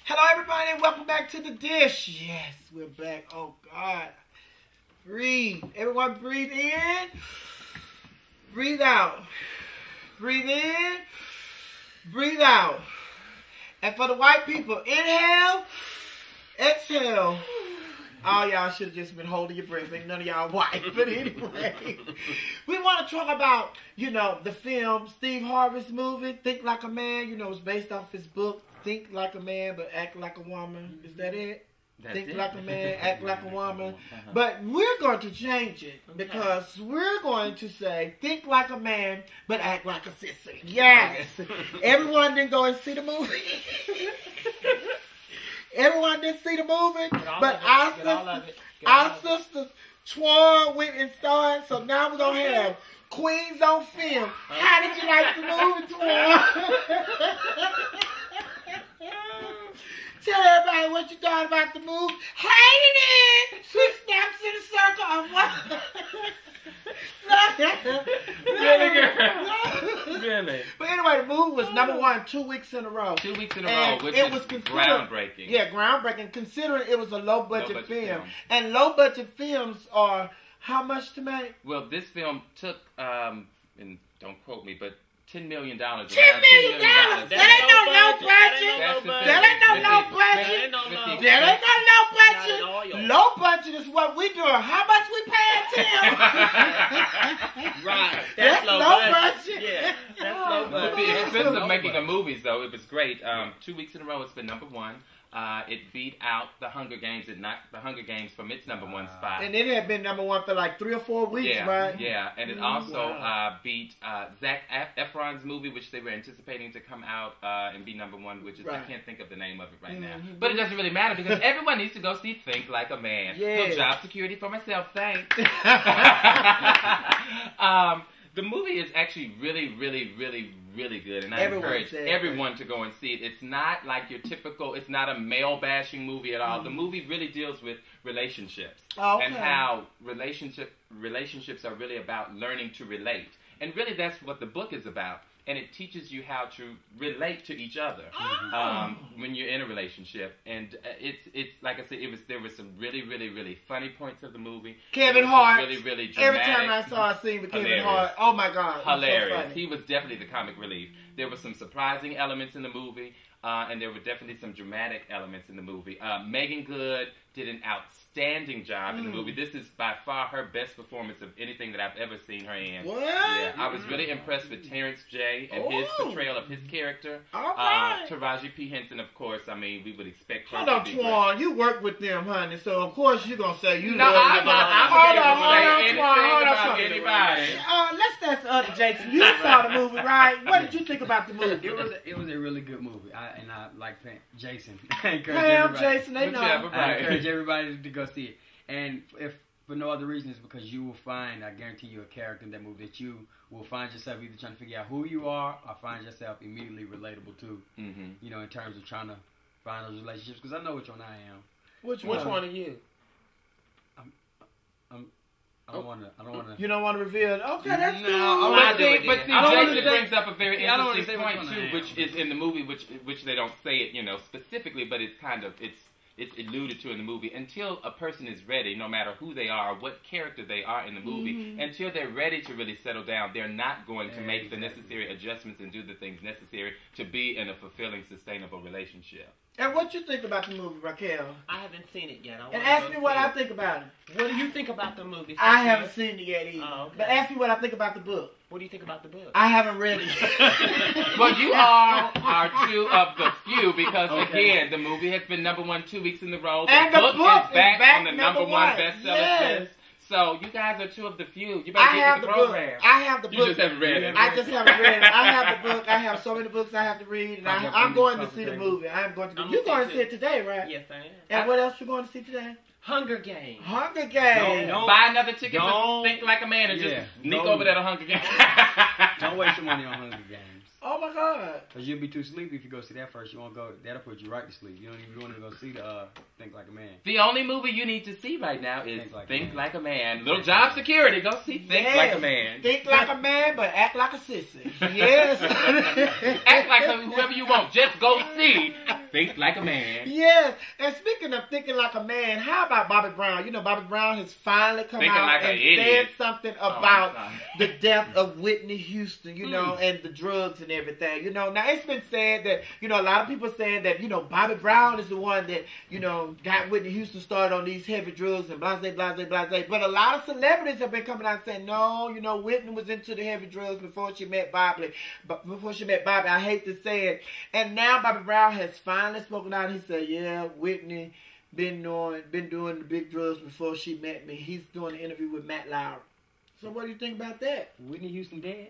Hello, everybody, and welcome back to the Dish. Yes, we're back. Oh, God. Breathe. Everyone breathe in. Breathe out. Breathe in. Breathe out. And for the white people, inhale. Exhale. All y'all should have just been holding your breath. Ain't none of y'all white. But anyway, we want to talk about, the film, Steve Harvey's movie, Think Like a Man. It's based off his book, Think Like a Man, but Act Like a Woman. Is that it? Think like a man, act like a woman. But we're going to change it because we're going to say, think like a man, but act like a sissy. Yes. Everyone didn't go and see the movie. Everyone didn't see the movie, but our sister Twan went and saw it, so now we're going to have Queens on film. How did you like the movie, Twan? Tell everybody what you thought about the movie. Hated it! She snaps in a circle of what? Really, girl? Really? But anyway, the movie was #1 2 weeks in a row. 2 weeks in a row, which is groundbreaking. Yeah, groundbreaking, considering it was a low-budget film. And low-budget films are how much to make? Well, this film took, and don't quote me, but $10 million. $10 million? That ain't no low budget. That ain't no low budget. That ain't no low budget. Low budget is what we doing. How much we paying Tim? Right. That's low budget. Yeah. That's low budget. The expense of making a movie, though, it was great. 2 weeks in a row, it's been #1. It beat out The Hunger Games. It knocked The Hunger Games from its #1 spot. And it had been #1 for like 3 or 4 weeks, right? Yeah, and it also beat Zac Efron's movie, which they were anticipating to come out and be #1, which is, I can't think of the name of it right now. But it doesn't really matter because everyone needs to go see Think Like a Man. Yeah. No job security for myself, thanks. The movie is actually really, really, really, really good, and I encourage everyone to go and see it. It's not like your typical, it's not a male-bashing movie at all. The movie really deals with relationships and how relationships are really about learning to relate. And really that's what the book is about. And it teaches you how to relate to each other when you're in a relationship. And it's like I said, there were some really, really, really funny points of the movie. Kevin Hart. Really, really dramatic. Every time I saw a scene with Kevin Hart, oh my God. Hilarious. So he was definitely the comic relief. There were some surprising elements in the movie. And there were definitely some dramatic elements in the movie. Megan Good did an outstanding job in the movie. This is by far her best performance of anything that I've ever seen her in. What? Yeah, I was really impressed with Terrence J. and his portrayal of his character. All right. Taraji P. Henson, of course. I mean, we would expect her Hold to on, be Twan. great. You work with them, honey, so of course you're going to say you No, know. I'm not. Hold on, About anybody. Let's ask the other Jason. You saw the movie, right? What did you think about the movie? It was a really good movie. I like Jason. Pam, Jason, they know. I encourage everybody to go see it. And if for no other reason, it's because you will find, I guarantee you, a character in that movie that you will find yourself either trying to figure out who you are or find yourself immediately relatable to. In terms of trying to find those relationships. Because I know which one I am. Which one are you? I don't want to. You don't want to reveal it? Okay, that's cool. But see, Jason brings up a very I don't interesting wanna say point which one I too, am. which is in the movie, which they don't say it, specifically, but it's kind of it's alluded to in the movie. Until a person is ready, no matter who they are, what character they are in the movie, until they're ready to really settle down, they're not going to make the necessary adjustments and do the things necessary to be in a fulfilling, sustainable relationship. And what you think about the movie, Raquel? I haven't seen it yet. And ask me what I think about it. What do you think about the movie? I haven't seen it yet either. Oh, okay. But ask me what I think about the book. What do you think about the book? I haven't read it. Well, you are two of the few because, again, the movie has been #1 2 weeks in a row. And the book is back on the #1 bestseller list. So you guys are two of the few. You better get with the program. I have the book. You just haven't read it. I just haven't read it. I have the book. I have so many books I have to read. And I'm going to see the movie. I'm going to. You're going to see it today, right? Yes, I am. And what else you going to see today? Hunger Games. Hunger Games. Don't buy another ticket for Think Like a Man and just sneak over there to Hunger Games. Don't waste your money on Hunger Games. Oh my God. Because you'll be too sleepy if you go see that first. You won't go. That'll put you right to sleep. You don't even want to go see the Think Like a Man. The only movie you need to see right now is Think Like a Man. Little job security. Go see Think Like a Man. Think like a man, but act like a sissy. Yes. Act like whoever you want. Just go see Think like a man. Yes. And speaking of thinking like a man, how about Bobby Brown? You know, Bobby Brown has finally come Thinking out like and an idiot. said something about sorry. the death of Whitney Houston, you know, and the drugs and everything. You know, now it's been said that, you know, a lot of people saying that, you know, Bobby Brown is the one that, you know, got Whitney Houston started on these heavy drugs and blase, blase, blase. But a lot of celebrities have been coming out saying, no, you know, Whitney was into the heavy drugs before she met Bobby. But before she met Bobby, I hate to say it. And now Bobby Brown has finally spoken out. He said, yeah, Whitney been doing the big drugs before she met me. He's doing an interview with Matt Lauer. So what do you think about that? Whitney Houston dead?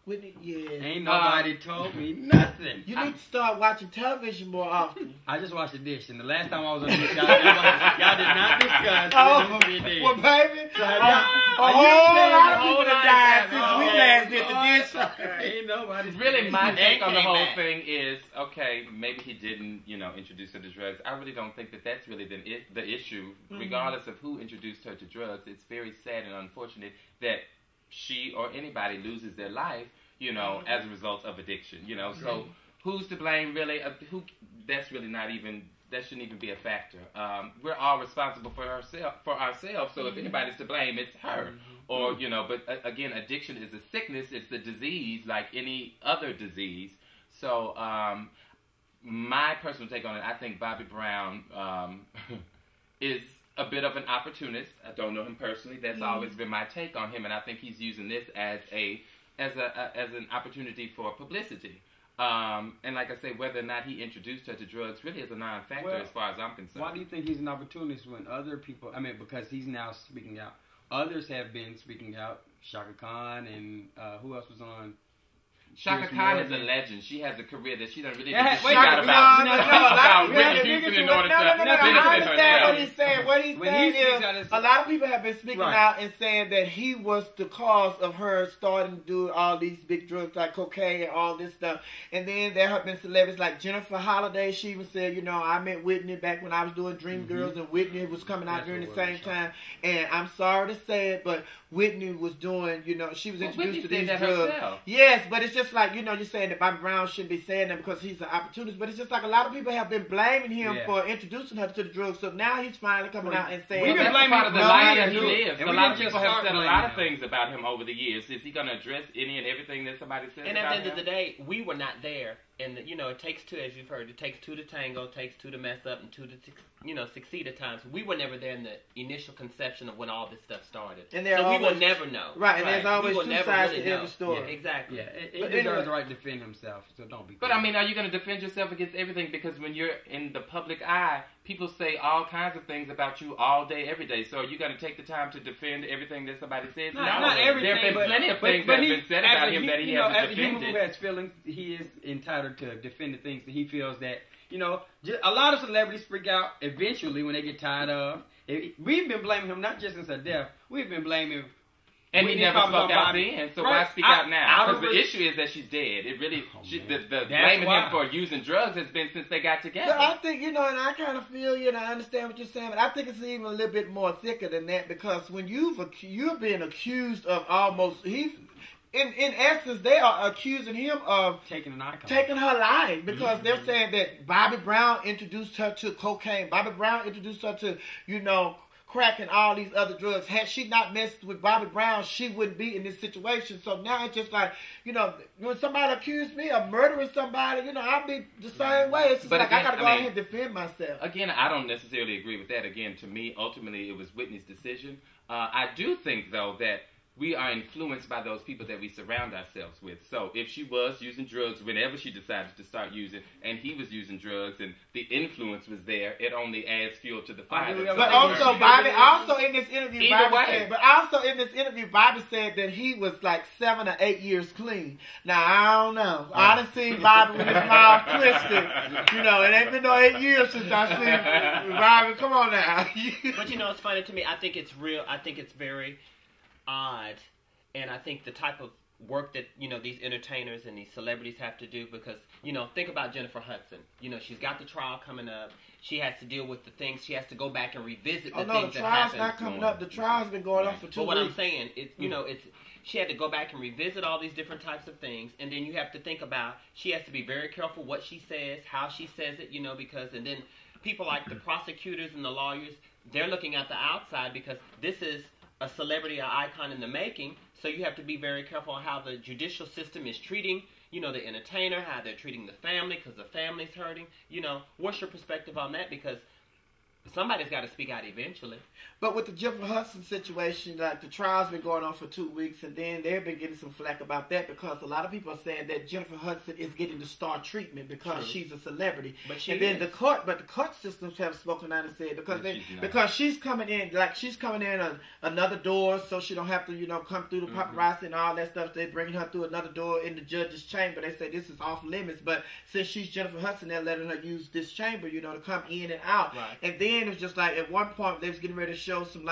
Whitney, yeah. Ain't nobody told me nothing. You need to start watching television more often. I just watched the Dish, and the last time I was on the Dish, y'all did not discuss Whitney Houston. Well, baby, So, a whole lot of people have died since we last did the Dish. Ain't nobody. Really, my take on the whole thing is, okay, maybe he didn't, you know, introduce her to drugs. I really don't think that that's really the issue. Regardless of who introduced her to drugs, it's very sad and unfortunate that she or anybody loses their life, you know, as a result of addiction, you know. So who's to blame, really? That's really not even, that shouldn't even be a factor. We're all responsible for ourselves, so if anybody's to blame, it's her. Or, you know, but again, addiction is a sickness, it's a disease like any other disease. So my personal take on it, I think Bobby Brown is a bit of an opportunist. I don't know him personally. That's always been my take on him, and I think he's using this as an opportunity for publicity. And like I say, whether or not he introduced her to drugs really is a non-factor as far as I'm concerned. Why do you think he's an opportunist when other people? I mean, because he's now speaking out. Others have been speaking out. Shaka Khan and who else was on? Shaka Khan is a legend. She has a career that she doesn't really I understand what he's saying. What he's saying is a lot of people have been speaking out and saying that he was the cause of her starting to do all these big drugs like cocaine and all this stuff. And then there have been celebrities like Jennifer Holliday. She even said, you know, I met Whitney back when I was doing Dreamgirls, and Whitney was coming out during the same time. And I'm sorry to say it, but Whitney was doing, you know, she was introduced to these drugs. Herself. Yes, but it's just like, you know, you're saying that Bobby Brown shouldn't be saying that because he's an opportunist, but it's just like a lot of people have been blaming him for introducing her to the drugs, so now he's finally coming out and saying... We've been blaming him for the life that he lives. A lot of people have said a lot of things about him over the years. Is he going to address any and everything that somebody says about him? And at the end of the day, we were not there. And, you know, it takes two, as you've heard, it takes two to tango, it takes two to mess up, and two to, you know, succeed at times. We were never there in the initial conception of when all this stuff started. And so we will never know. Right, and there's always two sides to every story. Yeah, exactly. Yeah, he deserves the right to defend himself, so don't be... But, I mean, are you going to defend yourself against everything? Because when you're in the public eye, people say all kinds of things about you all day, every day. So are you going to take the time to defend everything that somebody says? No, not everything. There have been plenty of things that have been said about him that he hasn't defended. As a human who has feelings, he is entitled to defend the things that he feels that, you know, a lot of celebrities freak out eventually when they get tired of. We've been blaming him not just since her death. We've been blaming him. And he never spoke out then, so why speak out now? Because the issue is that she's dead. It really, the blaming him for using drugs has been since they got together. But I think, you know, and I kind of feel you, and I understand what you're saying, but I think it's even a little bit more thicker than that, because when you're being accused of almost, in essence, they are accusing him of taking her life, because they're saying that Bobby Brown introduced her to cocaine. Bobby Brown introduced her to, you know, crack and all these other drugs. Had she not messed with Bobby Brown, she wouldn't be in this situation. So now it's just like, you know, when somebody accused me of murdering somebody, you know, I'd be the same way. It's just like, I got to go ahead and defend myself. Again, I don't necessarily agree with that. Again, to me, ultimately, it was Whitney's decision. I do think, though, that we are influenced by those people that we surround ourselves with. So if she was using drugs whenever she decided to start using, and he was using drugs, and the influence was there, it only adds fuel to the fire. But also, Bobby, in this interview, Bobby said that he was like 7 or 8 years clean. Now, I don't know. I done seen Bobby with his mouth twisted. You know, it ain't been no 8 years since I seen Bobby. Come on now. But you know, it's funny to me. I think it's real. I think it's very odd, and I think the type of work that, you know, these entertainers and these celebrities have to do, because, you know, think about Jennifer Hudson. You know, she's got the trial coming up. She has to deal with the things. She has to go back and revisit the things that happened. The trial's not coming up. The trial's been going on for 2 weeks. But what I'm saying is, you know, she had to go back and revisit all these different types of things. And then you have to think about, she has to be very careful what she says, how she says it, because, and then people like the prosecutors and the lawyers, they're looking at the outside because this is a celebrity, an icon in the making. So you have to be very careful on how the judicial system is treating, the entertainer, how they're treating the family because the family's hurting. What's your perspective on that? Because somebody's got to speak out eventually. But with the Jennifer Hudson situation, like the trial's been going on for 2 weeks, and then they've been getting some flack about that because a lot of people are saying that Jennifer Hudson is getting the star treatment because she's a celebrity. But the court systems have spoken out and said because she's coming in another door, so she don't have to come through the paparazzi and all that stuff. They're bringing her through another door in the judge's chamber. They say this is off limits, but since she's Jennifer Hudson, they're letting her use this chamber, to come in and out. Right. And then it's just like at one point they was getting ready to show some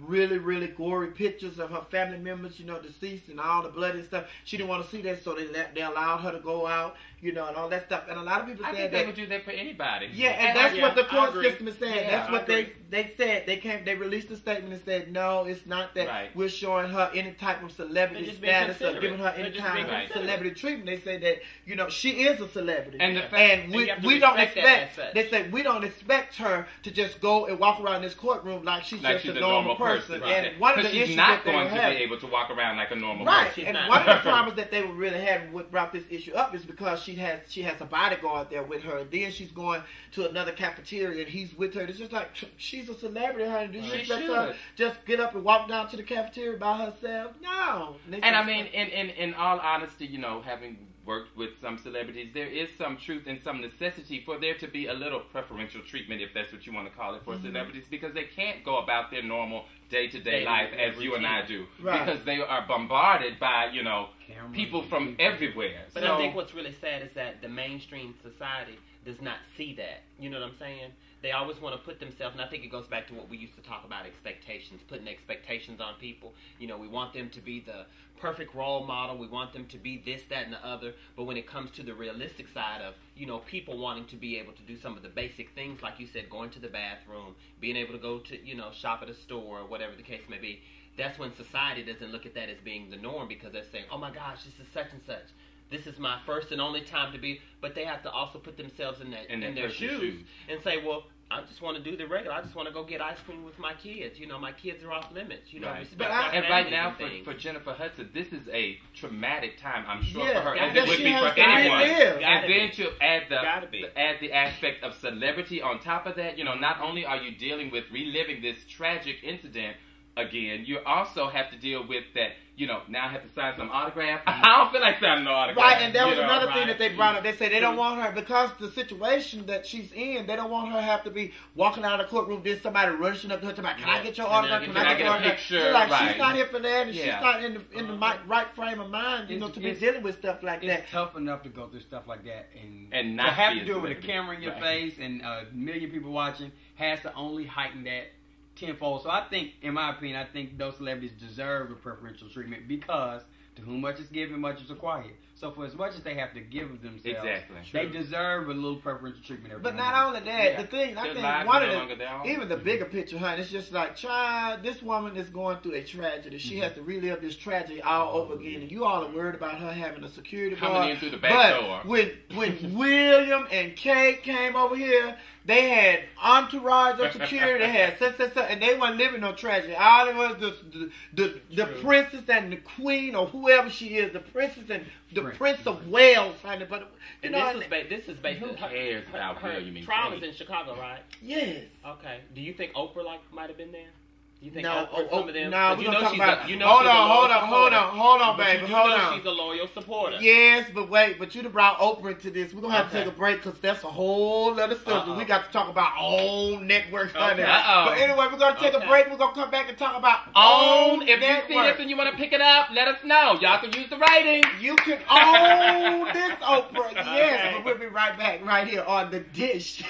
really, really gory pictures of her family members, deceased and all the blood and stuff. She didn't want to see that, so they allowed her to go out, and all that stuff. And a lot of people said they would do that for anybody. Yeah, and that's what the court system is saying. Yeah, that's what they said. They released a statement and said, no, it's not that we're showing her any type of celebrity status or giving her any kind of celebrity treatment. They say that, she is a celebrity. And we don't expect, they say we don't expect her to just go and walk around this courtroom like she's just a normal person. Right. And one of the she's issues not that going they to have, be able to walk around like a normal person. And one of the problems that they were really having what brought this issue up is because she has a bodyguard there with her. And then she's going to another cafeteria and he's with her. It's just like she's a celebrity, honey. Do you expect her just get up and walk down to the cafeteria by herself? No. And I mean, in all honesty, having worked with some celebrities, there is some truth and some necessity for there to be a little preferential treatment, if that's what you want to call it, for celebrities, because they can't go about their normal day-to-day life as you and I do, because they are bombarded by, people from everywhere. But I think what's really sad is that the mainstream society does not see that. You know what I'm saying? They always want to put themselves, and I think it goes back to what we used to talk about, expectations, putting expectations on people. We want them to be the perfect role model. We want them to be this, that, and the other. But when it comes to the realistic side of, people wanting to be able to do some of the basic things, like you said, going to the bathroom, being able to go to, shop at a store, or whatever the case may be, that's when society doesn't look at that as being the norm because they're saying, oh my gosh, this is such and such. This is my first and only time to be, but they have to also put themselves in their shoes and say, well, I just want to do the regular. I just want to go get ice cream with my kids. My kids are off limits. Respect and right now for Jennifer Hudson, this is a traumatic time, I'm sure, for her, as it would be for anyone. And then to add the aspect of celebrity on top of that, not only are you dealing with reliving this tragic incident again, you also have to deal with that, now I have to sign some autograph. I don't feel like signing no autograph. Right, and that was another thing that they brought up. They said they don't want her, because the situation that she's in, they don't want her to have to be walking out of the courtroom, then somebody rushing up to her, can I get your autograph? Can I get your autograph? Picture? She's not here for that, and she's not in the right frame of mind, to be dealing with stuff like that. It's tough enough to go through stuff like that, and not to have to do it with a camera in your face and a million people watching has to only heighten that tenfold. So I think, in my opinion, those celebrities deserve a preferential treatment because to whom much is given, much is required. So for as much as they have to give of themselves, they deserve a little preferential treatment. But not only that, the thing, I think one of even the bigger picture, honey, it's just like, child, this woman is going through a tragedy. She has to relive this tragedy all over again. And you all are worried about her having a security guard. Coming in through the back door. When William and Kate came over here, they had entourage of security. They had such, and they weren't living no tragedy. All it was the princess and the queen, or whoever she is, the princess and the Prince of Wales, honey. But this is basically who cares about William and trial is in Chicago, right? Yes. Okay. Do you think Oprah might have been there? You think no, some of them? No, we're gonna talk about. Hold on, baby, hold on. She's a loyal supporter. Yes, but wait, but you'd have brought Oprah into this. We're gonna have to take a break because that's a whole other stuff that we got to talk about OWN network, honey. But anyway, we're gonna take a break. We're gonna come back and talk about OWN. If you see this and you want to pick it up, let us know. Y'all can use the ratings. You can own this Oprah. Yes, but we'll be right back right here on the Dish.